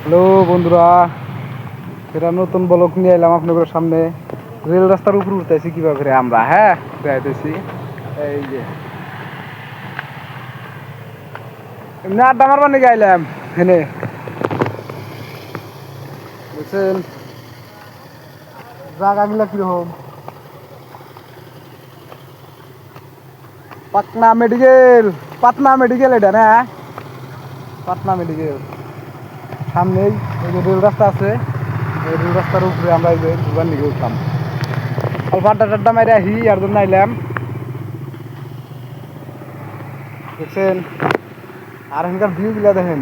Hello বন্ধুরা, এটা নতুন ব্লগ নিয়ে এলাম আপনাদের সামনে। রেল রাস্তার উপর উঠতেছি কিভাবে আমরা যাইতেছি। এই যে এমনি আড্ডা মারবার নিয়ে গাইলাম হেনে, বুঝছেন জায়গাগুলা কিরকম। পাটনা মেডিকেল এটা না, পাটনা মেডিকেল সামনেই এই যে রেল রাস্তা আছে। এই রেল রাস্তার উপরে আমরা এই যে ঘুরবার নিয়ে উঠলাম। অল্প আড্ডা টাড্ডা মাইরে আহি আর জন্য আইলাম, বুঝছেন। আর এখানকার ভিউগুলা দেখেন,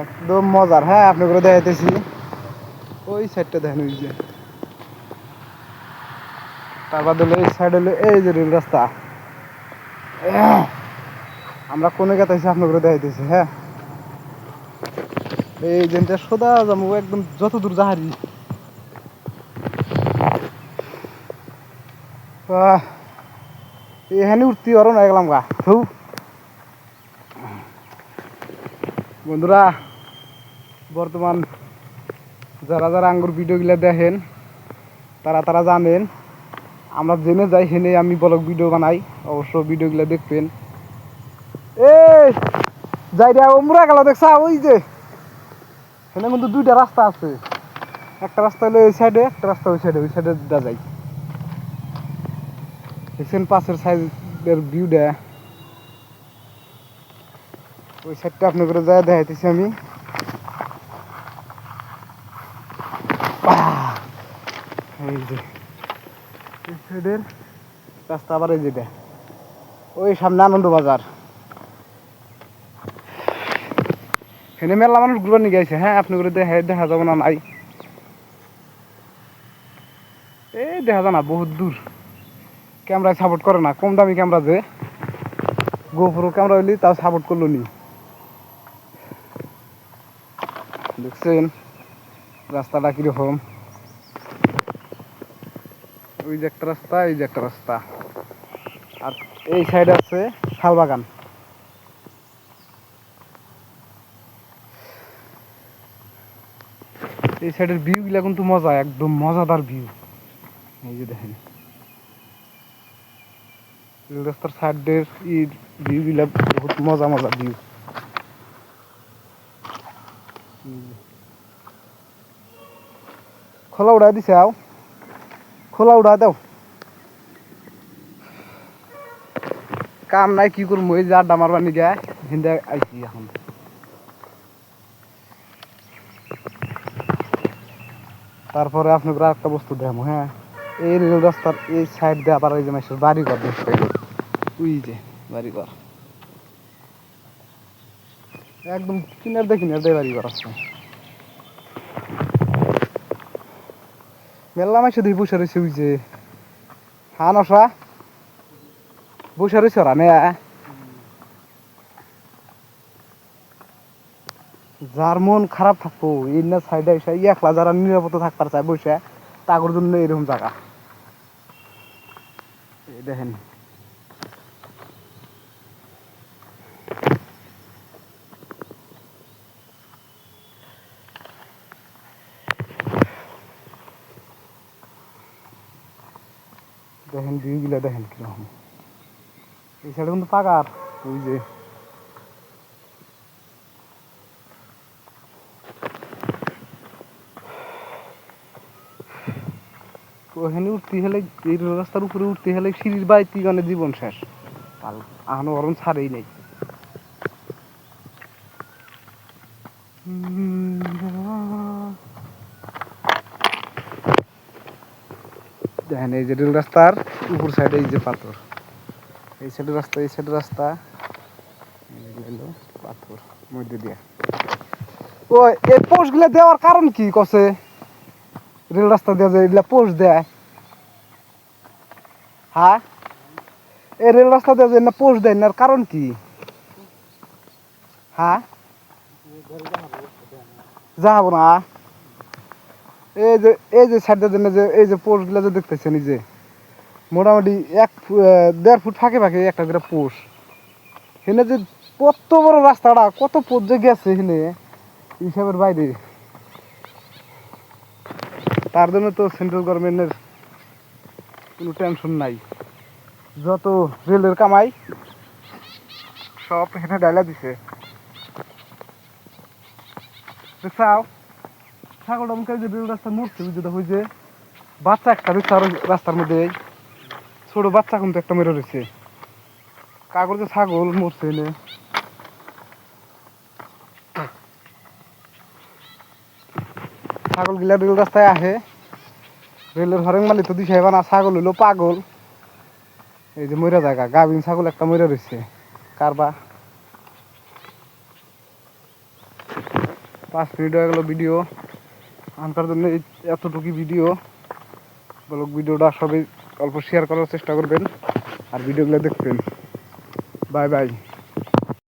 একদম মজার। হ্যাঁ, আপনাকে দেখাইতেছি। ওই সাইডটা দেখেন, ওই যে তারপর হলো এই সাইড হলো এই যে রেল রাস্তা। আমরা কোনে গেতেছি আপনাকে দেখাইতেছি। হ্যাঁ, এই যেটা সোজা যাবো একদম যত দূর যাহারি। এখানে উঠতে পারো না, গেলাম গা। বন্ধুরা, বর্তমান যারা যারা আঙ্গুর ভিডিওগুলো দেখেন তারা জানেন আমরা জেনে যাই হেনে আমি ব্লগ ভিডিও বানাই। অবশ্য ভিডিওগুলো দেখবেন। এই যাই রে ওমরা গেল দেখছা, ওই যে হেনে কিন্তু দুইটা রাস্তা আছে। একটা রাস্তা হলো এই সাইডে, একটা রাস্তা ওই সাইডে। ওই সাইডে যা যাই, দেখছেন পাশের সাইডের ভিউটা। ওই সাইডটা আপনি করে যায় দেখাইতেছি আমি। এই যে এই সাইডের রাস্তা, আবার এই যেটা ওই সামনে আনন্দ বাজার। এখানে মেলা মানুষ ঘুরবার নিয়ে গেছে। হ্যাঁ, আপনি করে দেখা যাবো না নাই, এই দেখা যায় না, বহুত দূর। ক্যামেরায় সাপোর্ট করে না, কম দামি ক্যামেরা যে গোপ্রো ক্যামেরা হইলি তাও সাপোর্ট করলো নি। দেখছেন রাস্তাটা কিরকম। ওই যে একটা রাস্তা, এই যে একটা রাস্তা, আর এই সাইডে আছে শালবাগান। এই সাইডের ভিউ গুলা কিন্তু মজা, একদম মজাদার ভিউ। এই যে দেখেন রেল রাস্তার সাইডের এই ভিউ গুলা বহুত মজা মজা ভিউ। খোলা উড়াই দিছে, আও খোলা উড়াই দাও। কাম নাই, কি করবো, এই যে আড্ডা মারবার নিগে হিন্দে আইছি এখন। তারপরে আপনাকে আরেকটা বস্তু দেখাবো। হ্যাঁ, এই রেল রাস্তার এই সাইড দিয়ে আবার এই যে মানুষের বাড়ি ঘর দেখতে, ওই যে বাড়ি ঘর একদম কিনার দিয়ে বাড়ি ঘর আছে। মেলা মাসে দুই বসে রয়েছে, ওই যে হা নশা বসে রয়েছে ওরা নেয়া। যার মন খারাপ থাকবো এই না সাইডে এসে একলা, যারা নিরাপত্তা থাকতে চায় বসে, তাগর জন্য এরকম জায়গা। এই দেখেন দেখেন ভিউগুলা দেখেন কিরকম। এই সাইডে কিন্তু পাকার, ওই যে ওখানে উঠতে হলে, এই রাস্তার উপরে উঠতে হলে সিঁড়ির বাইতে মানে জীবন শেষ। এখনো গরম ছাড়েই নেই। দেখেন এই যে রেল রাস্তার উপর সাইডে এই যে পাথর, এই সাইডের রাস্তা, এই সাইডের রাস্তা পাথর মধ্যে দিয়া। ও এই পোস্ট গুলা দেওয়ার কারণ কি কছে, রেল রাস্তা দিয়ে যে এগুলা পোস্ট দেয়। হ্যাঁ, এই রেল রাস্তা দিয়ে যে পোস্ট দেয় না, কারণ কি? হ্যাঁ, যাবো না। এই যে সাইডের জন্য যে এই যে পোস্ট গুলা যে দেখতেছেন, এই যে মোটামুটি 1.5 ফুট ফাঁকে ফাঁকে একটা করে পোস্ট। হেনে যে কত বড় রাস্তাটা, কত পোস্ট যে গেছে হেনে, হিসাবের বাইরে। তার জন্য তো সেন্ট্রাল গভর্নমেন্টের কোনো টেনশন নাই, যত রেলের কামাই সব এখানে ডাইলা দিছে। দেখছাও ছাগলটা মুখে যে রেল রাস্তা মরছে যেটা হয়েছে, বাচ্চা একটা দেখছে আর রাস্তার মধ্যে ছোট বাচ্চা কিন্তু একটা মেরে রয়েছে। কাগজে ছাগল মরছে এনে। ছাগল গিলা রেল রাস্তায় আহে, রেলের হরেন মালি তো দিশাই না, ছাগল হইলো পাগল। এই যে মরা জায়গা গাভিন ছাগল একটা মরে রয়েছে কারবা। 5 মিনিট হয়ে গেল ভিডিও আনকার জন্য, এতটুকু ভিডিও। ব্লগ ভিডিওটা সবাই অল্প শেয়ার করার চেষ্টা করবেন আর ভিডিওগুলো দেখবেন। Bye bye.